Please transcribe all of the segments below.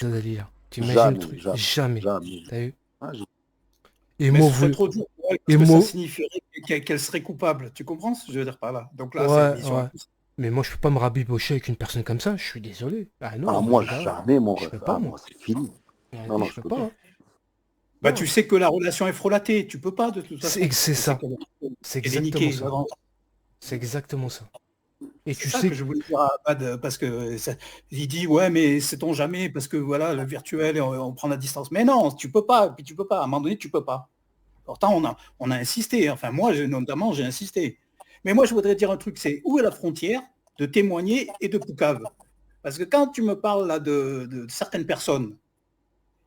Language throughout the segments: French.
Ça délire. T'imagines le Jamais, truc? jamais, Jamais. jamais. T'as vu? Ah, Et Mais moi, ce serait vous... trop dur pour elle, parce Et que ça moi... signifierait qu'elle serait coupable. Tu comprends ce que je veux dire par là? Donc là, c'est une Ouais, vision un ouais. peu. Mais moi, je peux pas me rabibocher avec une personne comme ça. Je suis désolé. Ah non, ah, moi, moi, les gars, jamais, mon je ref. peux pas, Ah, moi. moi, c'est fini. Ah Non, oui, non, je je peux peux pas, pas. hein. Bah, Non. tu sais que la relation est frelatée. Tu peux pas, de toute façon. C'est Tu sais ça. C'est qu'elle est exactement niquée ça. d'avance. C'est exactement ça. Et C'est tu ça sais que que... je voulais dire à Ahmad, parce que il dit ouais, mais sait-on jamais, parce que voilà, le virtuel, on prend la distance. Mais non, tu peux pas, puis tu peux pas. À un moment donné, tu peux pas. Pourtant, on a insisté. Enfin, moi, notamment, j'ai insisté. Mais moi, je voudrais dire un truc, c'est où est la frontière de témoigner et de poucave? Parce que quand tu me parles là de certaines personnes,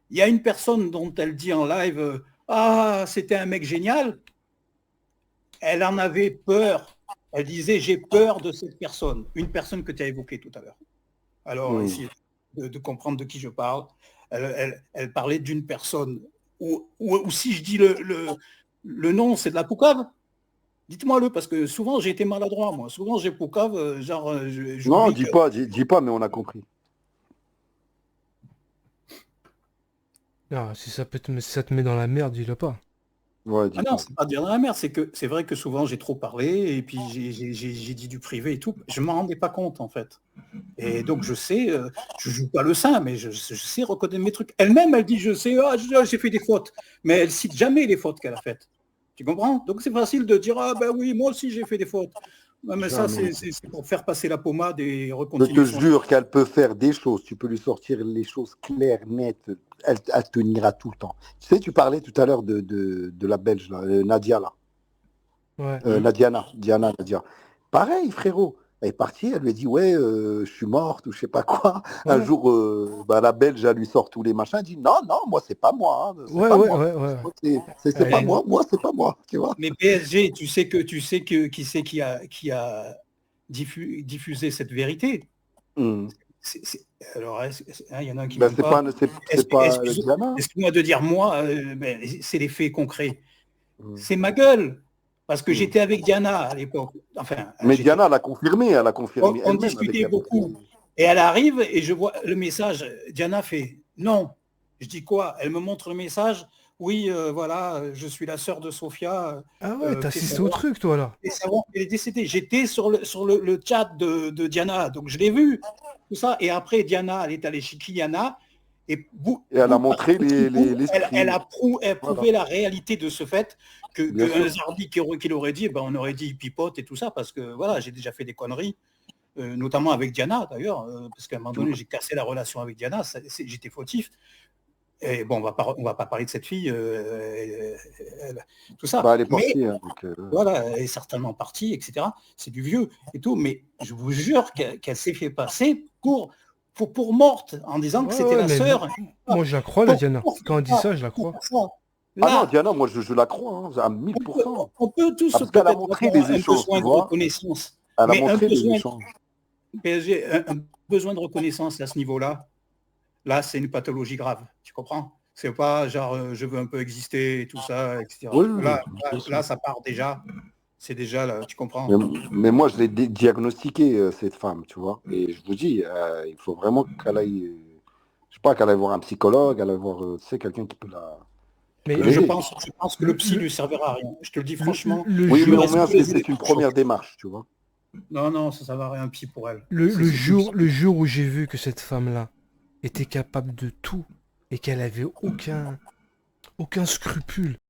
il y a une personne dont elle dit en live, ah, c'était un mec génial, elle en avait peur. Elle disait, j'ai peur de cette personne, une personne que tu as évoquée tout à l'heure. Alors, Hmm. essayez de comprendre de qui je parle. Elle parlait d'une personne où si je dis le nom, c'est de la poucave. Dites-moi-le, parce que souvent j'ai été maladroit, moi. Souvent j'ai poucave, genre, Non, j'oublie que. dis pas, mais on a compris. Ah, si ça te met dans la merde, dis-le pas. Ouais, Ah dis non, pas. c'est pas dire dans la merde, c'est que c'est vrai que souvent j'ai trop parlé et puis j'ai dit du privé et tout. Je m'en rendais pas compte en fait. Et donc je sais, je joue pas le saint, mais je sais reconnaître mes trucs. Elle-même, elle dit je sais, ah, j'ai fait des fautes, mais elle cite jamais les fautes qu'elle a faites. Tu comprends? Donc c'est facile de dire ah ben oui, moi aussi j'ai fait des fautes. Non, mais ça Jamais. c'est pour faire passer la pommade et Je te recontinuer son chemin. jure qu'elle peut faire des choses. Tu peux lui sortir les choses claires, nettes. Elle tenira tout le temps. Tu sais, tu parlais tout à l'heure de la Belge, là, Nadia, là. Ouais. Nadia. Pareil, frérot. Elle est partie, elle lui a dit, ouais, je suis morte ou je sais pas quoi. Un Ouais. jour, bah, la Belge, elle lui sort tous les machins. Elle dit, non, non, moi, c'est pas moi. Hein, c'est Ouais, pas ouais, moi. ouais, ouais. C'est pas Elle- moi. Moi, c'est pas moi. Tu vois? Mais PSG, tu sais qui c'est qui a diffusé cette vérité. Hmm. Alors, il y en a un qui Ben, m'aime pas. c'est pas Diana. Excuse-moi de dire moi, c'est les faits concrets. Hmm. C'est ma gueule. Parce que Hmm. j'étais avec Diana à l'époque. Enfin, Mais Diana, elle a on, confirmé on elle-même avec discutait avec les. beaucoup. Et elle arrive et je vois le message. Diana fait non. Je dis quoi? Elle me montre le message. Oui, voilà, je suis la sœur de Sophia. Ah ouais, t'as Fais assisté au savoir, truc, toi, là. fais savoir qu'elle est décédée. J'étais sur le chat de Diana, donc je l'ai vu, tout ça. Et après, Diana, elle est allée chez Kyliana. Et Et elle a par montré petit bout, les elle screens. a Voilà, prouvé la réalité de ce fait bien qu'un sûr. Zarbi qui l'aurait dit, ben, on aurait dit pipote et tout ça, parce que voilà, j'ai déjà fait des conneries. Notamment avec Diana d'ailleurs, parce qu'à un moment donné, j'ai cassé la relation avec Diana, j'étais fautif. Et bon, on va pas parler de cette fille, tout ça. Bah, elle est Mais partie. Hein, donc, voilà, elle est certainement partie, etc. C'est du vieux et tout, mais je vous jure qu'elle s'est fait passer pour morte en disant que Ouais, c'était ouais, la mais sœur. moi, je la crois, la Diana. Quand elle dit ça, je la Pour crois. faire ça. Ah non, Là, Diana, moi je la crois, hein, à on peut, 1000%. on peut Ah, tous parce qu'elle a peut-être montré avoir des un échanges, tu besoin de vois. reconnaissance, Elle a mais un montré des besoin échanges. PSG, un besoin de reconnaissance à ce niveau-là, là, c'est une pathologie grave. Tu comprends? C'est pas genre je veux un peu exister et tout ça, etc. Oui, oui, bien sûr. Là, ça part déjà. C'est déjà là, tu Mais, comprends? mais moi, je l'ai diagnostiqué, cette femme, tu vois. Et je vous dis, il faut vraiment qu'elle aille, je sais pas, qu'elle aille voir un psychologue, qu'elle aille voir, tu sais, quelqu'un qui peut Mais Je l'aider. pense, je pense que le le, psy le, lui servira à rien. Je te le dis le, franchement. le Oui, Il mais lui au reste jour, moins, que les c'est une première électrochocs. démarche, tu vois. Non, non, ça va rien un psy pour elle. le, C'est le c'est du jour, psy. le jour où j'ai vu que cette femme-là était capable de tout et qu'elle avait aucun scrupule